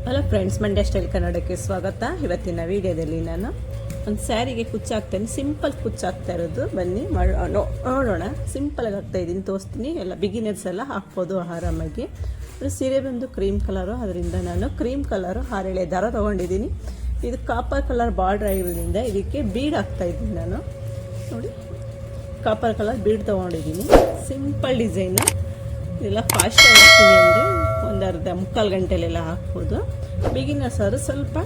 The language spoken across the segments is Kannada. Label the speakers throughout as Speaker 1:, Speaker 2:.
Speaker 1: ಹಲೋ ಫ್ರೆಂಡ್ಸ್, ಮಂಡ್ಯ ಸ್ಟೈಲ್ ಕನ್ನಡಕ್ಕೆ ಸ್ವಾಗತ. ಇವತ್ತಿನ ವಿಡಿಯೋದಲ್ಲಿ ನಾನು ಒಂದು ಸ್ಯಾರಿಗೆ ಕುಚ್ಚಾಕ್ತೇನೆ. ಸಿಂಪಲ್ ಕುಚ್ಚಾಕ್ತಾ ಇರೋದು, ಬನ್ನಿ ನೋಡೋಣ. ಸಿಂಪಲಾಗಿ ಹಾಕ್ತಾಯಿದ್ದೀನಿ, ತೋರಿಸ್ತೀನಿ. ಎಲ್ಲ ಬಿಗಿನರ್ಸ್ ಎಲ್ಲ ಹಾಕ್ಬೋದು ಆರಾಮಾಗಿ. ಸೀರೆ ಬಂದು ಕ್ರೀಮ್ ಕಲರು, ಅದರಿಂದ ನಾನು ಕ್ರೀಮ್ ಕಲರು 6 ಎಳೆ ದಾರ ತೊಗೊಂಡಿದ್ದೀನಿ. ಇದು ಕಾಪರ್ ಕಲರ್ ಬಾರ್ಡ್ರ್ ಆಗಿರೋದ್ರಿಂದ ಇದಕ್ಕೆ ಬೀಡ್ ಹಾಕ್ತಾಯಿದ್ದೀನಿ ನಾನು. ನೋಡಿ, ಕಾಪರ್ ಕಲರ್ ಬೀಡ್ ತೊಗೊಂಡಿದ್ದೀನಿ. Simple design. ಇದೆಲ್ಲ ಫಾಸ್ಟಾಗಿ ಹಾಕ್ತೀನಿ ಅಂದರೆ ಒಂದು ಮುಕ್ಕಾಲು ಗಂಟೆಲೆಲ್ಲ ಹಾಕ್ಬೋದು. ಬಿಗಿನರ್ಸ್ ಆದರೂ ಸ್ವಲ್ಪ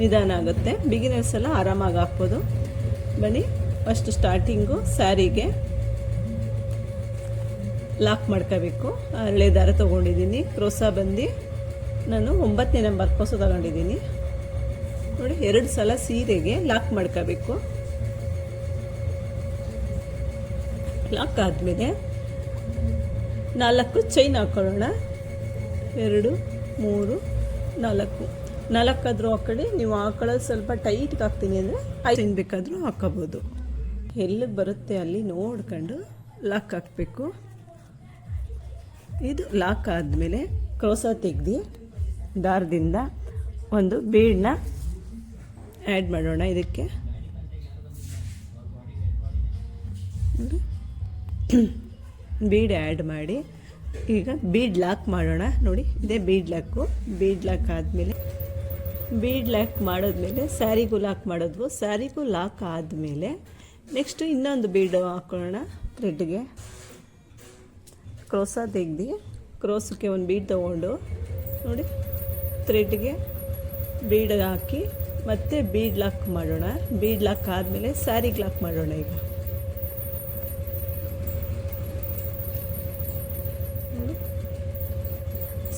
Speaker 1: ನಿಧಾನ ಆಗುತ್ತೆ. ಬಿಗಿನರ್ಸ್ ಎಲ್ಲ ಆರಾಮಾಗಿ ಹಾಕ್ಬೋದು. ಬನ್ನಿ, ಫಸ್ಟ್ ಸ್ಟಾರ್ಟಿಂಗು ಸ್ಯಾರಿಗೆ ಲಾಕ್ ಮಾಡ್ಕೋಬೇಕು. 6 ದಾರ ತೊಗೊಂಡಿದ್ದೀನಿ. ಕ್ರೋಸ ಬಂದು ನಾನು 9ನೇ ನಂಬರ್ ಕ್ರೋಸ ತೊಗೊಂಡಿದ್ದೀನಿ. ನೋಡಿ, 2 ಸಲ ಸೀರೆಗೆ ಲಾಕ್ ಮಾಡ್ಕೋಬೇಕು. ಲಾಕ್ ಆದಮೇಲೆ 4 ಚೈನ್ ಹಾಕೊಳ್ಳೋಣ. 2, 3, 4 4 ಹಾಕೊಳ್ಳಿ. ನೀವು ಹಾಕೊಳ್ಳೋದು ಸ್ವಲ್ಪ ಟೈಟ್ಗೆ ಹಾಕ್ತೀನಿ ಅಂದರೆ 5 ಚೈನ್ ಬೇಕಾದರೂ ಹಾಕೋಬೋದು. ಎಲ್ಲಿಗೆ ಬರುತ್ತೆ ಅಲ್ಲಿ ನೋಡ್ಕೊಂಡು ಲಾಕ್ ಹಾಕಬೇಕು. ಇದು ಲಾಕ್ ಆದಮೇಲೆ ಕ್ರೋಸ ತೆಗೆದು ದಾರದಿಂದ ಒಂದು ಬೀಡನ್ನ ಆ್ಯಡ್ ಮಾಡೋಣ. ಇದಕ್ಕೆ ಬೀಡ್ ಆ್ಯಡ್ ಮಾಡಿ ಈಗ ಬೀಡ್ ಲಾಕ್ ಮಾಡೋಣ. ನೋಡಿ, ಇದೇ ಬೀಡ್ ಲಾಕು. ಬೀಡ್ ಲಾಕ್ ಆದಮೇಲೆ ಬೀಡ್ ಲಾಕ್ ಮಾಡಿದ್ಮೇಲೆ ಸ್ಯಾರಿಗೂ ಲಾಕ್ ಮಾಡಿದ್ವು. ಸ್ಯಾರಿಗೂ ಲಾಕ್ ಆದಮೇಲೆ ನೆಕ್ಸ್ಟು ಇನ್ನೊಂದು ಬೀಡ್ ಹಾಕೊಳ್ಳೋಣ. ಥ್ರೆಡ್ಗೆ ಕ್ರೋಸ ತೆಗ್ದು ಕ್ರೋಸಕ್ಕೆ ಒಂದು ಬೀಡ್ ತೊಗೊಂಡು ನೋಡಿ ಥ್ರೆಡ್ಗೆ ಬೀಡ್ ಹಾಕಿ ಮತ್ತೆ ಬೀಡ್ ಲಾಕ್ ಮಾಡೋಣ. ಬೀಡ್ ಲಾಕ್ ಆದಮೇಲೆ ಸ್ಯಾರಿಗೆ ಲಾಕ್ ಮಾಡೋಣ. ಈಗ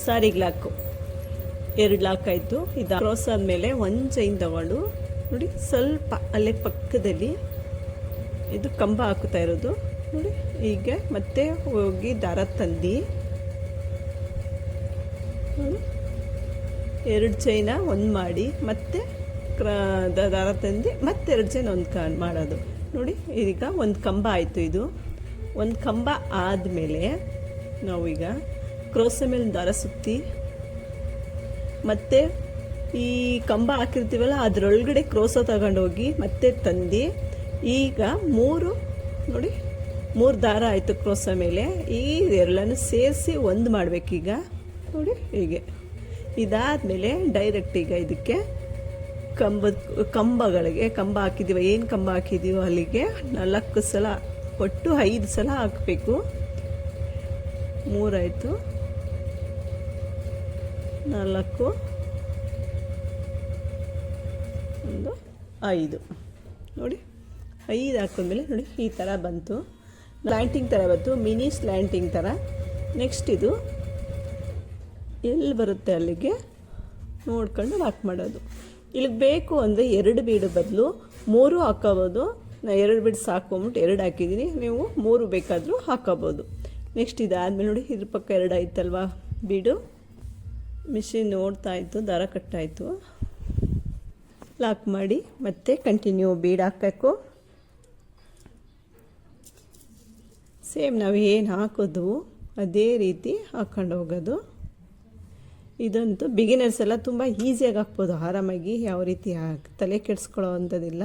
Speaker 1: ಸ್ಯಾರಿಗೆ ಲಾಕು 2 ಲಾಕ್ ಆಯಿತು. ಇದು ಕ್ರಾಸ್ ಆದಮೇಲೆ 1 ಚೈನ್ ತಗೊಂಡು ನೋಡಿ ಸ್ವಲ್ಪ ಅಲ್ಲೇ ಪಕ್ಕದಲ್ಲಿ ಇದು ಕಂಬ ಹಾಕ್ತಾ ಇರೋದು ನೋಡಿ. ಈಗ ಮತ್ತೆ ಹೋಗಿ ದಾರ ತಂದು ನೋಡಿ 2 ಚೈನ 1 ಮಾಡಿ ಮತ್ತೆ ದಾರ ತಂದು ಮತ್ತೆ 2 ಚೈನ್ 1 ಮಾಡೋದು ನೋಡಿ. ಈಗ ಒಂದು ಕಂಬ ಆಯಿತು. ಇದು ಒಂದು ಕಂಬ ಆದಮೇಲೆ ನಾವೀಗ ಕ್ರೋಸ ಮೇಲೆ ದಾರ ಸುತ್ತಿ ಮತ್ತೆ ಈ ಕಂಬ ಹಾಕಿರ್ತೀವಲ್ಲ ಅದರೊಳಗಡೆ ಕ್ರೋಸ ತಗೊಂಡೋಗಿ ಮತ್ತೆ ತಂದು ಈಗ 3 ನೋಡಿ 3 ದಾರ ಆಯಿತು ಕ್ರೋಸ ಮೇಲೆ. ಈ ಎರಡನ್ನು ಸೇರಿಸಿ 1 ಮಾಡಬೇಕೀಗ ನೋಡಿ. ಹೀಗೆ ಇದಾದಮೇಲೆ ಡೈರೆಕ್ಟ್ ಈಗ ಇದಕ್ಕೆ ಕಂಬಗಳಿಗೆ ಕಂಬ ಹಾಕಿದ್ದೀವ, ಏನು ಕಂಬ ಹಾಕಿದ್ದೀವೋ ಅಲ್ಲಿಗೆ 4 ಸಲ ಒಟ್ಟು 5 ಸಲ ಹಾಕಬೇಕು. 3 ಆಯಿತು, 4, 1, 5 ನೋಡಿ. 5 ಹಾಕೊಂಡ್ಮೇಲೆ ನೋಡಿ ಈ ಥರ ಬಂತು. ಸ್ಲ್ಯಾಂಟಿಂಗ್ ಥರ ಬಂತು, ಮಿನಿ ಸ್ಲ್ಯಾಂಟಿಂಗ್ ಥರ. ನೆಕ್ಸ್ಟ್ ಇದು ಎಲ್ಲಿ ಬರುತ್ತೆ ಅಲ್ಲಿಗೆ ನೋಡ್ಕೊಂಡು ಲಾಕ್ ಮಾಡೋದು. ಇಲ್ಲಿಗೆ ಬೇಕು ಅಂದರೆ 2 ಬೀಡು ಬದಲು 3 ಹಾಕೋಬೋದು. ನಾನು 2 ಬೀಡು ಸಾಕೊಂಬಿಟ್ಟು 2 ಹಾಕಿದ್ದೀನಿ. ನೀವು 3 ಬೇಕಾದರೂ ಹಾಕೋಬೋದು. ನೆಕ್ಸ್ಟ್ ಇದಾದಮೇಲೆ ನೋಡಿ ಇದ್ರ ಪಕ್ಕ 2 ಆಯ್ತಲ್ವಾ ಬೀಡು. ಮಿಷಿನ್ ನೋಡ್ತಾ ಇತ್ತು, ದಾರ ಕಟ್ಟಾಯಿತು. ಲಾಕ್ ಮಾಡಿ ಮತ್ತೆ ಕಂಟಿನ್ಯೂ ಬೀಡ್ ಹಾಕಬೇಕು. ಸೇಮ್ ನಾವು ಏನು ಹಾಕೋದು ಅದೇ ರೀತಿ ಹಾಕ್ಕೊಂಡು ಹೋಗೋದು. ಇದಂತೂ ಬಿಗಿನರ್ಸ್ ಎಲ್ಲ ತುಂಬ ಈಸಿಯಾಗಿ ಹಾಕ್ಬೋದು ಆರಾಮಾಗಿ. ಯಾವ ರೀತಿ ತಲೆ ಕೆಡಿಸ್ಕೊಳ್ಳೋ ಅಂಥದ್ದಿಲ್ಲ.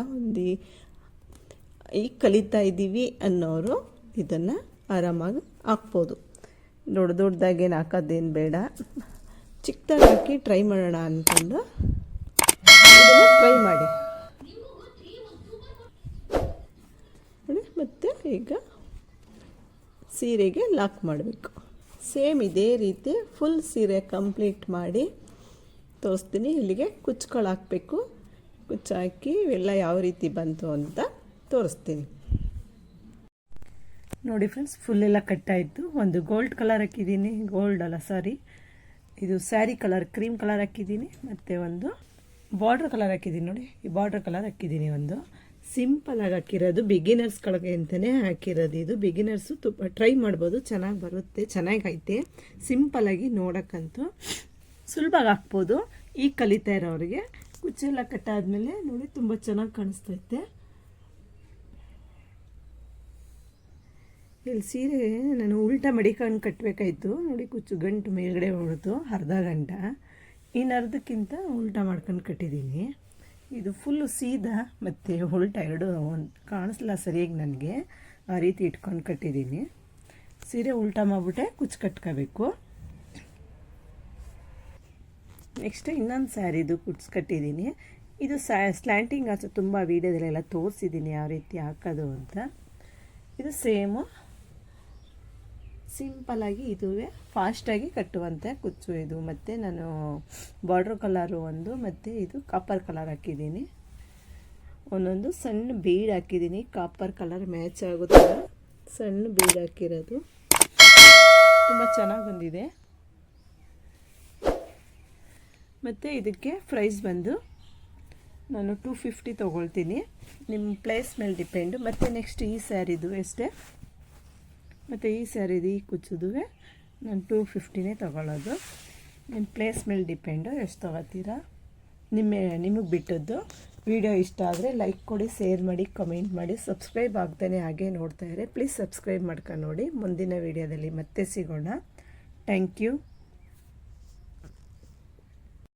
Speaker 1: ಈಗ ಕಲಿತಾ ಇದ್ದೀವಿ ಅನ್ನೋರು ಇದನ್ನು ಆರಾಮಾಗಿ ಹಾಕ್ಬೋದು. ದೊಡ್ಡದಾಗೇನು ಹಾಕೋದೇನು ಬೇಡ. ಚಿಕ್ಕದಾಗಿ ಹಾಕಿ ಟ್ರೈ ಮಾಡೋಣ ಅಂದ್ಕೊಂಡು ಇದನ್ನು ಟ್ರೈ ಮಾಡಿ ನೋಡಿ. ಮತ್ತು ಈಗ ಸೀರೆಗೆ ಲಾಕ್ ಮಾಡಬೇಕು. ಸೇಮ್ ಇದೇ ರೀತಿ ಫುಲ್ ಸೀರೆ ಕಂಪ್ಲೀಟ್ ಮಾಡಿ ತೋರಿಸ್ತೀನಿ. ಇಲ್ಲಿಗೆ ಕುಚ್ಚುಗಳು ಹಾಕಬೇಕು. ಕುಚ್ಚು ಹಾಕಿ ಇವೆಲ್ಲ ಯಾವ ರೀತಿ ಬಂತು ಅಂತ ತೋರಿಸ್ತೀನಿ ನೋಡಿ. ಫ್ರೆಂಡ್ಸ್, ಫುಲ್ಲೆಲ್ಲ ಕಟ್ಟಾಯಿತು. ಒಂದು ಗೋಲ್ಡ್ ಕಲರ್ ಹಾಕಿದ್ದೀನಿ, ಗೋಲ್ಡ್ ಅಲ್ಲ ಸಾರಿ, ಇದು ಸ್ಯಾರಿ ಕಲರ್ ಕ್ರೀಮ್ ಕಲರ್ ಹಾಕಿದ್ದೀನಿ. ಮತ್ತು ಒಂದು ಬಾರ್ಡ್ರ್ ಕಲರ್ ಹಾಕಿದ್ದೀನಿ ನೋಡಿ. ಈ ಬಾರ್ಡ್ರ್ ಕಲರ್ ಹಾಕಿದ್ದೀನಿ. ಒಂದು ಸಿಂಪಲಾಗಿ ಹಾಕಿರೋದು, ಬಿಗಿನರ್ಸ್ಗಳಿಗೆ ಅಂತಲೇ ಹಾಕಿರೋದು. ಇದು ಬಿಗಿನರ್ಸು ಟ್ರೈ ಮಾಡ್ಬೋದು, ಚೆನ್ನಾಗಿ ಬರುತ್ತೆ, ಚೆನ್ನಾಗೈತೆ. ಸಿಂಪಲಾಗಿ ನೋಡೋಕ್ಕಂತೂ ಸುಲಭವಾಗಿ ಹಾಕ್ಬೋದು. ಈಗ ಕಲಿತಾ ಇರೋರಿಗೆ ಕುಚ್ಚೆಲ್ಲ ಕಟ್ಟಾದಮೇಲೆ ನೋಡಿ ತುಂಬ ಚೆನ್ನಾಗಿ ಕಾಣಿಸ್ತೈತೆ. ಇಲ್ಲಿ ಸೀರೆ ನಾನು ಉಲ್ಟಾ ಮಡಿಕೊಂಡು ಕಟ್ಟಬೇಕಾಯ್ತು ನೋಡಿ. ಕುಚ್ಚು ಗಂಟು ಮೇಲ್ಗಡೆ ಹೊಡೆದು ಅರ್ಧ ಗಂಟ ಇನ್ನರ್ಧಕ್ಕಿಂತ ಉಲ್ಟಾ ಮಾಡ್ಕೊಂಡು ಕಟ್ಟಿದ್ದೀನಿ. ಇದು ಫುಲ್ಲು ಸೀದಾ ಮತ್ತು ಉಲ್ಟಾ ಎರಡು ಕಾಣಿಸ್ಲಿಲ್ಲ ಸರಿಯಾಗಿ ನನಗೆ, ಆ ರೀತಿ ಇಟ್ಕೊಂಡು ಕಟ್ಟಿದ್ದೀನಿ. ಸೀರೆ ಉಲ್ಟಾ ಮಾಡಿಬಿಟ್ಟೆ ಕುಚ್ಚು ಕಟ್ಕೋಬೇಕು. ನೆಕ್ಸ್ಟ್ ಇನ್ನೊಂದು ಸ್ಯಾರಿದು ಕುಚ್ಚು ಕಟ್ಟಿದ್ದೀನಿ. ಇದು ಸ್ಲ್ಯಾಂಟಿಂಗ್ ಆಚೆ ತುಂಬ ವೀಡಿಯೋದಲ್ಲೆಲ್ಲ ತೋರಿಸಿದ್ದೀನಿ ಯಾವ ರೀತಿ ಹಾಕೋದು ಅಂತ. ಇದು ಸೇಮು ಸಿಂಪಲಾಗಿ ಇದುವೇ ಫಾಸ್ಟಾಗಿ ಕಟ್ಟುವಂಥ ಕುಚ್ಚು ಇದು. ಮತ್ತು ನಾನು ಬಾರ್ಡ್ರ್ ಕಲರು ಒಂದು ಮತ್ತು ಇದು ಕಾಪರ್ ಕಲರ್ ಹಾಕಿದ್ದೀನಿ. ಒಂದೊಂದು ಸಣ್ಣ ಬೀಡ್ ಹಾಕಿದ್ದೀನಿ, ಕಾಪರ್ ಕಲರ್ ಮ್ಯಾಚ್ ಆಗೋದು ಸಣ್ಣ ಬೀಡ್ ಹಾಕಿರೋದು. ತುಂಬ ಚೆನ್ನಾಗಿ ಬಂದಿದೆ. ಮತ್ತು ಇದಕ್ಕೆ ಪ್ರೈಸ್ ಬಂದು ನಾನು 250 ತೊಗೊಳ್ತೀನಿ. ನಿಮ್ಮ ಪ್ಲೇಸ್ ಮೇಲೆ ಡಿಪೆಂಡು. ಮತ್ತು ನೆಕ್ಸ್ಟ್ ಈ ಸ್ಯಾರಿದು ಅಷ್ಟೇ. ಮತ್ತು ಈ ಸ್ಯಾರಿದು ಈ ಕುಚ್ಚುದು ನಾನು 250ನೇ ತೊಗೊಳ್ಳೋದು. ನಿಮ್ಮ ಪ್ಲೇಸ್ ಮೇಲೆ ಡಿಪೆಂಡು ಎಷ್ಟು ತೊಗೋತೀರಾ, ನಿಮಗೆ ಬಿಟ್ಟದ್ದು. ವಿಡಿಯೋ ಇಷ್ಟ ಆದರೆ ಲೈಕ್ ಕೊಡಿ, ಶೇರ್ ಮಾಡಿ, ಕಮೆಂಟ್ ಮಾಡಿ. ಸಬ್ಸ್ಕ್ರೈಬ್ ಆಗ್ತಾನೆ ಹಾಗೆ ನೋಡ್ತಾಯಿದ್ರೆ ಪ್ಲೀಸ್ ಸಬ್ಸ್ಕ್ರೈಬ್ ಮಾಡ್ಕೊಂಡು ನೋಡಿ. ಮುಂದಿನ ವಿಡಿಯೋದಲ್ಲಿ ಮತ್ತೆ ಸಿಗೋಣ. Thank you.